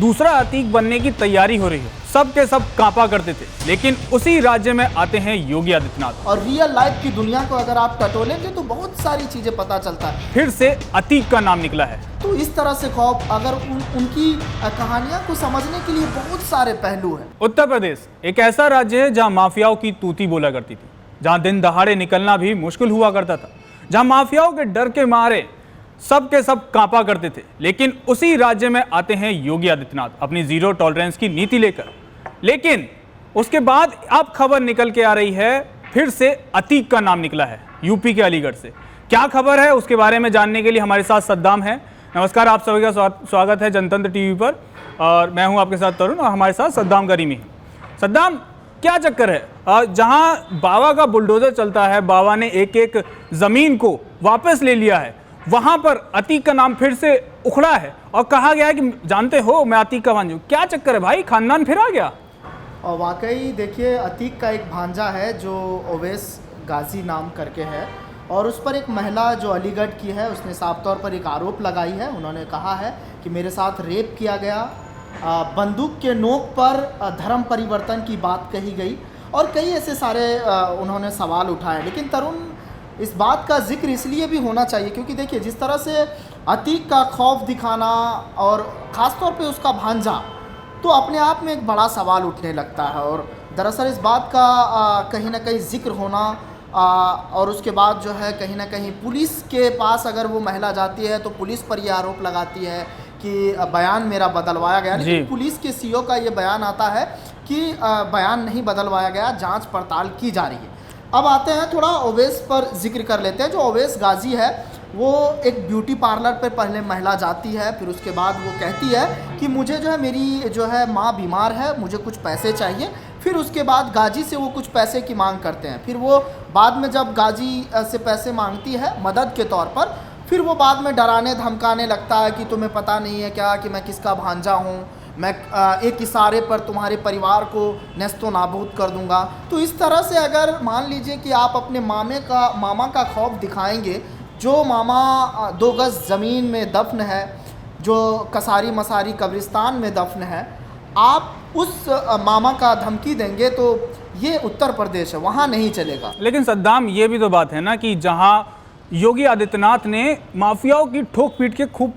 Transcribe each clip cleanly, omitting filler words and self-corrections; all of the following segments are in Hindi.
दूसरा अतीक बनने की तैयारी हो रही है। सब के सब कांपा करते थे, लेकिन उसी राज्य में आते हैं योगी आदित्यनाथ और रियल लाइफ की दुनिया को अगर आप टटोलेंगे तो बहुत सारी चीजें पता चलता है। फिर से अतीक का नाम निकला है। तो इस तरह से खौफ, अगर उनकी कहानियां को समझने के लिए बहुत सारे पहलू हैं। उत्तर प्रदेश एक ऐसा राज्य है जहां माफियाओं की तूती बोला करती थी, जहां दिन दहाड़े निकलना भी मुश्किल हुआ करता था, जहां माफियाओं के डर के मारे सब के सब कांपा करते थे। लेकिन उसी राज्य में आते हैं योगी आदित्यनाथ अपनी जीरो टॉलरेंस की नीति लेकर। लेकिन उसके बाद अब खबर निकल के आ रही है, फिर से अतीक का नाम निकला है यूपी के अलीगढ़ से। क्या खबर है उसके बारे में जानने के लिए हमारे साथ सद्दाम है। नमस्कार, आप सभी का स्वागत है जनतंत्र टीवी पर, और मैं हूं आपके साथ तरुण, और हमारे साथ सद्दाम करीमी है। सद्दाम, क्या चक्कर है? जहां बाबा का बुलडोजर चलता है, बाबा ने एक एक जमीन को वापस ले लिया है, वहां पर अतीक का नाम फिर से उखड़ा है और कहा गया है कि जानते हो मैं अतीक का भांजा हूं। क्या चक्कर है भाई, खानदान फिर आ गया? और वाकई देखिए, अतीक का एक भांजा है जो ओवैस गाजी नाम करके है, और उस पर एक महिला जो अलीगढ़ की है उसने साफ तौर पर एक आरोप लगाई है। उन्होंने कहा है कि मेरे साथ रेप किया गया, बंदूक के नोक पर धर्म परिवर्तन की बात कही गई, और कई ऐसे सारे उन्होंने सवाल उठाए। लेकिन तरुण, इस बात का जिक्र इसलिए भी होना चाहिए क्योंकि देखिए, जिस तरह से अतीक का खौफ दिखाना और ख़ासतौर पे उसका भांजा, तो अपने आप में एक बड़ा सवाल उठने लगता है। और दरअसल इस बात का कहीं ना कहीं जिक्र होना, और उसके बाद जो है कहीं ना कहीं पुलिस के पास अगर वो महिला जाती है तो पुलिस पर यह आरोप लगाती है कि बयान मेरा बदलवाया गया। लेकिन पुलिस के सीओ का ये बयान आता है कि बयान नहीं बदलवाया गया, जांच पड़ताल की जा रही है। अब आते हैं, थोड़ा ओवैस पर जिक्र कर लेते हैं। जो ओवैस गाजी है वो एक ब्यूटी पार्लर पर पहले महिला जाती है, फिर उसके बाद वो कहती है कि मुझे जो है मेरी जो है माँ बीमार है, मुझे कुछ पैसे चाहिए। फिर उसके बाद गाजी से वो कुछ पैसे की मांग करते हैं। फिर वो बाद में जब गाजी से पैसे मांगती है मदद के तौर पर, फिर वो बाद में डराने धमकाने लगता है कि तुम्हें पता नहीं है क्या कि मैं किसका भांजा हूँ, मैं एक इशारे पर तुम्हारे परिवार को नेस्तो नाबूद कर दूंगा। तो इस तरह से अगर मान लीजिए कि आप अपने मामा का खौफ दिखाएंगे, जो मामा 2 गज ज़मीन में दफन है, जो कसारी मसारी कब्रिस्तान में दफन है, आप उस मामा का धमकी देंगे तो ये उत्तर प्रदेश है, वहाँ नहीं चलेगा। लेकिन सद्दाम, ये भी तो बात है ना कि जहाँ योगी आदित्यनाथ ने माफियाओं की ठोक पीट के खूब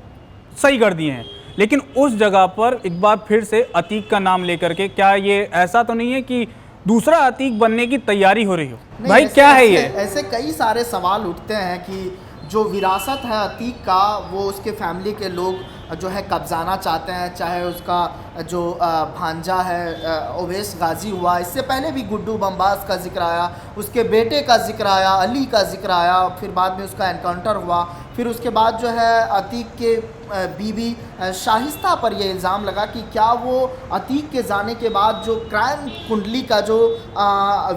सही कर दिए हैं, लेकिन उस जगह पर एक बार फिर से अतीक का नाम लेकर के, क्या ये ऐसा तो नहीं है कि दूसरा अतीक बनने की तैयारी हो रही हो? भाई क्या है ये? ऐसे कई सारे सवाल उठते हैं कि जो विरासत है अतीक का, वो उसके फैमिली के लोग जो है कब्जाना चाहते हैं। चाहे उसका जो भांजा है ओवैस गाजी हुआ, इससे पहले भी गुड्डू बम्बास का जिक्र आया, उसके बेटे का जिक्र आया, अली का जिक्र आया, फिर बाद में उसका एनकाउंटर हुआ। फिर उसके बाद जो है अतीक के बीवी शाइस्ता पर यह इल्ज़ाम लगा कि क्या वो अतीक के जाने के बाद जो क्राइम कुंडली का जो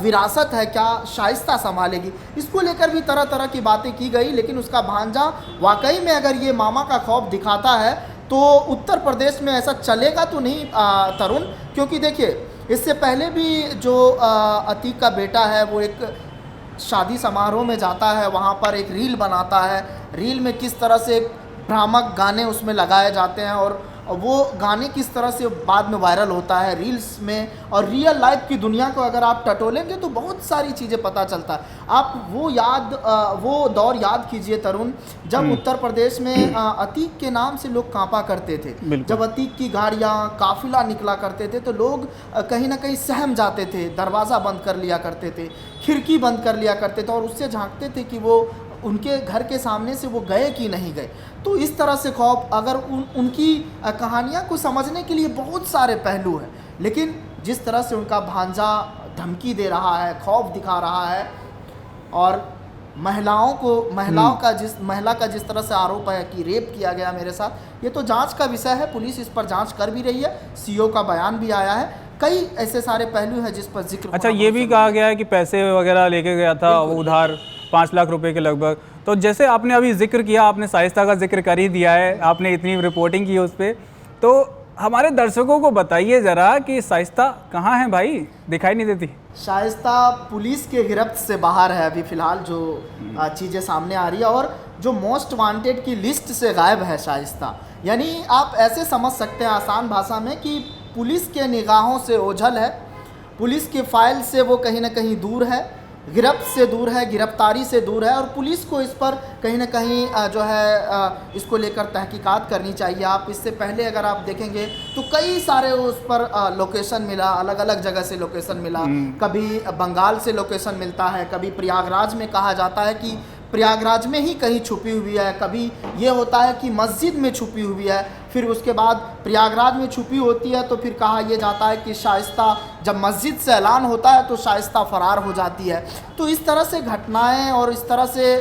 विरासत है, क्या शाइस्ता संभालेगी। इसको लेकर भी तरह तरह की बातें की गई। लेकिन उसका भांजा वाकई में अगर ये मामा का खौफ दिखाता है तो उत्तर प्रदेश में ऐसा चलेगा तो नहीं तरुण, क्योंकि देखिए, इससे पहले भी जो अतीक का बेटा है वो एक शादी समारोह में जाता है, वहाँ पर एक रील बनाता है। रील में किस तरह से भ्रामक गाने उसमें लगाए जाते हैं, और वो गाने किस तरह से बाद में वायरल होता है रील्स में। और रियल लाइफ की दुनिया को अगर आप टटोलेंगे तो बहुत सारी चीज़ें पता चलता है। आप वो दौर याद कीजिए तरुण, जब उत्तर प्रदेश में अतीक के नाम से लोग कांपा करते थे। जब अतीक की गाड़ियाँ काफिला निकला करते थे तो लोग कहीं ना कहीं सहम जाते थे, दरवाज़ा बंद कर लिया करते थे, खिड़की बंद कर लिया करते थे, और उससे झांकते थे कि वो उनके घर के सामने से वो गए कि नहीं गए। तो इस तरह से खौफ, अगर उनकी कहानियाँ को समझने के लिए बहुत सारे पहलू हैं। लेकिन जिस तरह से उनका भांजा धमकी दे रहा है, खौफ दिखा रहा है, और महिला का जिस तरह से आरोप है कि रेप किया गया मेरे साथ, ये तो जांच का विषय है। पुलिस इस पर जांच कर भी रही है, सीओ का बयान भी आया है। कई ऐसे सारे पहलू हैं जिस पर जिक्र। अच्छा, ये भी कहा गया है कि पैसे वगैरह लेके गया था वो उधार 5 लाख रुपए के लगभग। तो जैसे आपने अभी जिक्र किया, आपने शाइस्ता का जिक्र कर ही दिया है, आपने इतनी रिपोर्टिंग की उस पर, तो हमारे दर्शकों को बताइए ज़रा कि शाइस्ता कहाँ है भाई, दिखाई नहीं देती। शाइस्ता पुलिस के गिरफ्त से बाहर है अभी फ़िलहाल, जो चीज़ें सामने आ रही है। और जो मोस्ट वांटेड की लिस्ट से गायब है शाइस्ता। यानी आप ऐसे समझ सकते हैं आसान भाषा में कि पुलिस के निगाहों से ओझल है, पुलिस के फाइल से वो कहीं ना कहीं दूर है, गिरफ्त से दूर है, गिरफ्तारी से दूर है, और पुलिस को इस पर कहीं ना कहीं जो है इसको लेकर तहकीकात करनी चाहिए। आप इससे पहले अगर आप देखेंगे तो कई सारे उस पर लोकेशन मिला, अलग अलग जगह से लोकेशन मिला, कभी बंगाल से लोकेशन मिलता है, कभी प्रयागराज में कहा जाता है कि प्रयागराज में ही कहीं छुपी हुई है, कभी ये होता है कि मस्जिद में छुपी हुई है, फिर उसके बाद प्रयागराज में छुपी होती है तो फिर कहा यह जाता है कि शाइस्ता जब मस्जिद से ऐलान होता है तो शाइस्ता फरार हो जाती है। तो इस तरह से घटनाएं और इस तरह से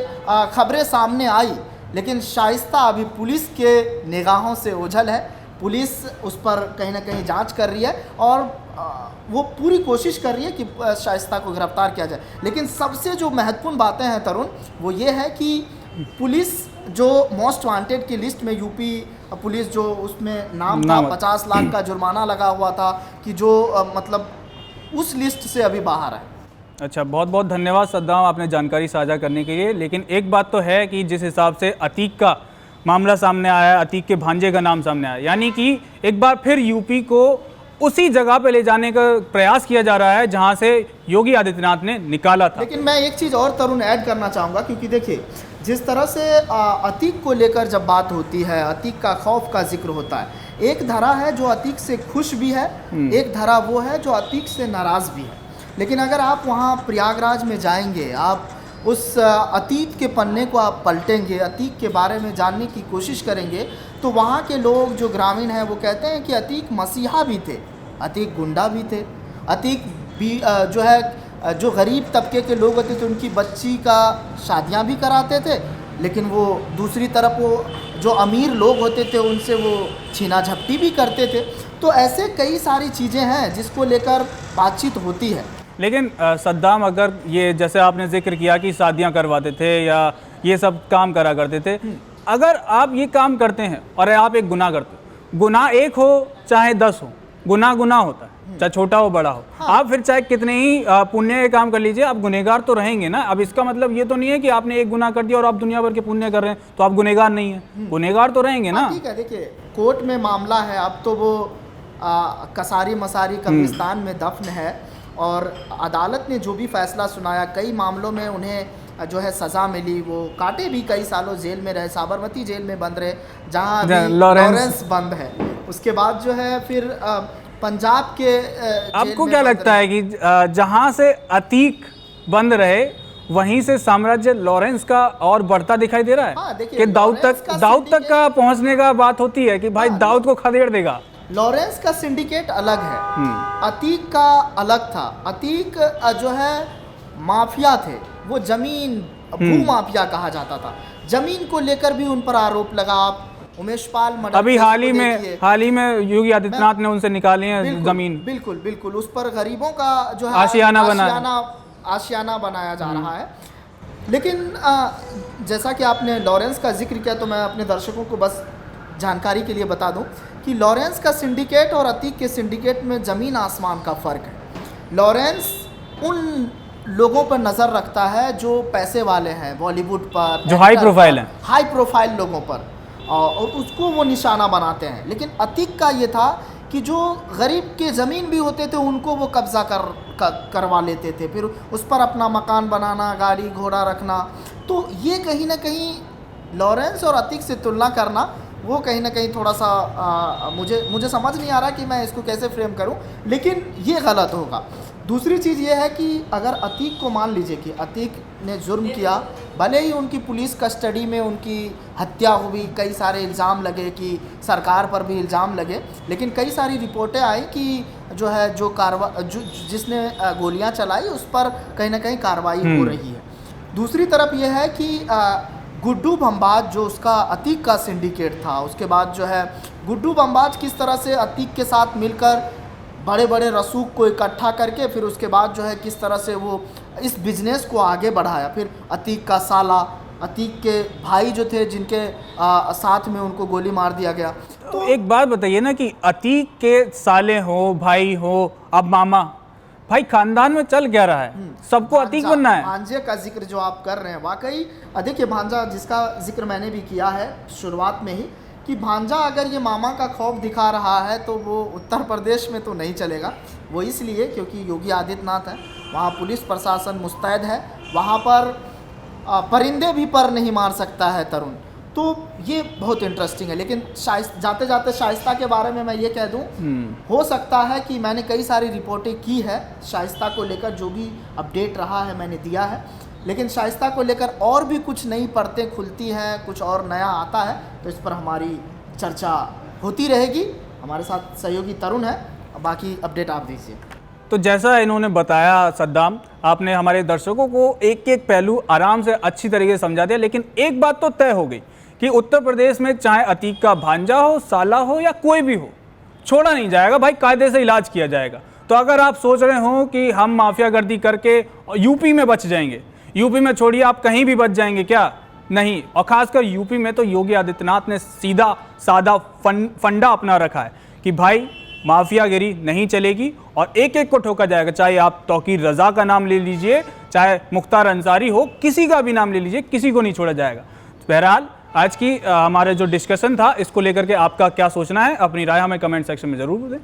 खबरें सामने आई, लेकिन शाइस्ता अभी पुलिस के निगाहों से ओझल है। पुलिस उस पर कहीं ना कहीं जांच कर रही है और वो पूरी कोशिश कर रही है कि शाइस्ता को गिरफ्तार किया जाए। लेकिन सबसे जो महत्वपूर्ण बातें हैं तरुण, वो ये है कि पुलिस जो मोस्ट वांटेड की लिस्ट में यूपी पुलिस जो उसमें नाम था, 50 लाख का जुर्माना लगा हुआ था कि जो मतलब उस लिस्ट से अभी बाहर है। अच्छा, बहुत बहुत धन्यवाद सद्दाम आपने जानकारी साझा करने के लिए। लेकिन एक बात तो है कि जिस हिसाब से अतीक का मामला सामने आया है, अतीक के भांजे का नाम सामने आया, यानी कि एक बार फिर यूपी को उसी जगह पे ले जाने का प्रयास किया जा रहा है जहां से योगी आदित्यनाथ ने निकाला था। लेकिन मैं एक चीज़ और तरुण ऐड करना चाहूँगा, क्योंकि देखिए जिस तरह से अतीक को लेकर जब बात होती है, अतीक का खौफ का जिक्र होता है, एक धारा है जो अतीक से खुश भी है, एक धारा वो है जो अतीक से नाराज़ भी है। लेकिन अगर आप वहाँ प्रयागराज में जाएंगे, आप उस अतीत के पन्ने को आप पलटेंगे, अतीक के बारे में जानने की कोशिश करेंगे, तो वहाँ के लोग जो ग्रामीण हैं वो कहते हैं कि अतीक मसीहा भी थे, अतीक गुंडा भी थे, अतीक भी जो है जो गरीब तबके के लोग होते थे उनकी बच्ची का शादियाँ भी कराते थे, लेकिन वो दूसरी तरफ वो जो अमीर लोग होते थे उनसे वो छीना झपटी भी करते थे। तो ऐसे कई सारी चीज़ें हैं जिसको लेकर बातचीत होती है। लेकिन सद्दाम, अगर ये जैसे आपने जिक्र किया कि शादियां करवाते थे या ये सब काम करा करते थे, अगर आप ये काम करते हैं और आप एक गुनाह करते हो, गुनाह एक हो चाहे 10 हो, गुनाह गुनाह होता है, चाहे छोटा हो बड़ा हो। हाँ। आप फिर चाहे कितने ही पुण्य के काम कर लीजिए, आप गुनहगार तो रहेंगे ना। अब इसका मतलब ये तो नहीं है कि आपने एक गुनाह कर दिया और आप दुनिया भर के पुण्य कर रहे हैं तो आप गुनहगार नहीं हैं, गुनहगार तो रहेंगे ना। ठीक है, देखिए कोर्ट में मामला है, अब तो वो कसारी मसारी कब्रिस्तान में दफन है और अदालत ने जो भी फैसला सुनाया, कई मामलों में उन्हें जो है सज़ा मिली, वो काटे भी कई सालों जेल में रहे, साबरमती जेल में बंद रहे जहाँ लॉरेंस बंद है। उसके बाद जो है फिर पंजाब के आपको क्या लगता है कि जहाँ से अतीक बंद रहे वहीं से साम्राज्य लॉरेंस का और बढ़ता दिखाई दे रहा है? हाँ, कि दाऊद तक का पहुँचने का बात होती है कि भाई दाऊद को खदेड़ देगा। लॉरेंस का सिंडिकेट अलग है, अतीक का अलग था। अतीक जो है माफिया थे, वो जमीन भू माफिया कहा जाता था, जमीन को लेकर भी उन पर आरोप लगा। आप उमेश पाल अभी हाल ही में योगी आदित्यनाथ ने उनसे निकाली है जमीन। बिल्कुल बिल्कुल, उस पर गरीबों का जो है आशियाना बनाया जा रहा है। लेकिन जैसा कि आपने लॉरेंस का जिक्र किया, तो मैं अपने दर्शकों को बस जानकारी के लिए बता दूं कि लॉरेंस का सिंडिकेट और अतीक के सिंडिकेट में ज़मीन आसमान का फ़र्क है। लॉरेंस उन लोगों पर नज़र रखता है जो पैसे वाले हैं, बॉलीवुड पर, जो हाई प्रोफाइल हैं, हाई प्रोफाइल लोगों पर, और उसको वो निशाना बनाते हैं। लेकिन अतीक का ये था कि जो गरीब के ज़मीन भी होते थे उनको वो कब्ज़ा करवा लेते थे, फिर उस पर अपना मकान बनाना, गाड़ी घोड़ा रखना। तो ये कहीं ना कहीं लॉरेंस और अतीक से तुलना करना वो कहीं ना कहीं थोड़ा सा मुझे समझ नहीं आ रहा कि मैं इसको कैसे फ्रेम करूं, लेकिन ये गलत होगा। दूसरी चीज़ ये है कि अगर अतीक को मान लीजिए कि अतीक ने जुर्म किया, भले ही उनकी पुलिस कस्टडी में उनकी हत्या हुई, कई सारे इल्ज़ाम लगे कि सरकार पर भी इल्ज़ाम लगे, लेकिन कई सारी रिपोर्टें आई कि जो है जिसने गोलियां चलाई उस पर कहीं ना कहीं कार्रवाई हो रही है। दूसरी तरफ यह है कि गुड्डू बमबाज जो उसका अतीक का सिंडिकेट था, उसके बाद जो है गुड्डू बमबाज किस तरह से अतीक के साथ मिलकर बड़े बड़े रसूख को इकट्ठा करके फिर उसके बाद जो है किस तरह से वो इस बिजनेस को आगे बढ़ाया। फिर अतीक का साला, अतीक के भाई जो थे जिनके साथ में उनको गोली मार दिया गया। तो एक बात बताइए ना कि अतीक के साले हो, भाई हो, अब मामा, भाई खानदान में चल क्या रहा है, सबको अतीक भांजा- बनना है। भांजे का जिक्र जो आप कर रहे हैं वाकई देखिए, भांजा जिसका जिक्र मैंने भी किया है शुरुआत में ही कि भांजा अगर ये मामा का खौफ दिखा रहा है तो वो उत्तर प्रदेश में तो नहीं चलेगा। वो इसलिए क्योंकि योगी आदित्यनाथ है, वहाँ पुलिस प्रशासन मुस्तैद है, वहाँ पर परिंदे भी पर नहीं मार सकता है तरुण। तो ये बहुत इंटरेस्टिंग है। लेकिन जाते जाते शाइस्ता के बारे में मैं ये कह दूं, हो सकता है कि मैंने कई सारी रिपोर्टें की है शाइस्ता को लेकर, जो भी अपडेट रहा है मैंने दिया है, लेकिन शाइस्ता को लेकर और भी कुछ नई परतें खुलती हैं, कुछ और नया आता है तो इस पर हमारी चर्चा होती रहेगी। हमारे साथ सहयोगी तरुण है, बाकी अपडेट आप दीजिए। तो जैसा इन्होंने बताया सद्दाम, आपने हमारे दर्शकों को एक एक पहलू आराम से अच्छी तरीके से समझा दिया। लेकिन एक बात तो तय हो गई कि उत्तर प्रदेश में चाहे अतीक का भांजा हो, साला हो या कोई भी हो, छोड़ा नहीं जाएगा भाई, कायदे से इलाज किया जाएगा। तो अगर आप सोच रहे हो कि हम माफिया गर्दी करके यूपी में बच जाएंगे, यूपी में छोड़िए आप कहीं भी बच जाएंगे क्या, नहीं। और खासकर यूपी में तो योगी आदित्यनाथ ने सीधा सादा फंडा अपना रखा है कि भाई माफियागिरी नहीं चलेगी और एक एक को ठोका जाएगा। चाहे आप तौकीर रजा का नाम ले लीजिए, चाहे मुख्तार अंसारी हो, किसी का भी नाम ले लीजिए, किसी को नहीं छोड़ा जाएगा। बहरहाल आज की हमारे जो डिस्कशन था, इसको लेकर के आपका क्या सोचना है, अपनी राय हमें कमेंट सेक्शन में ज़रूर दें।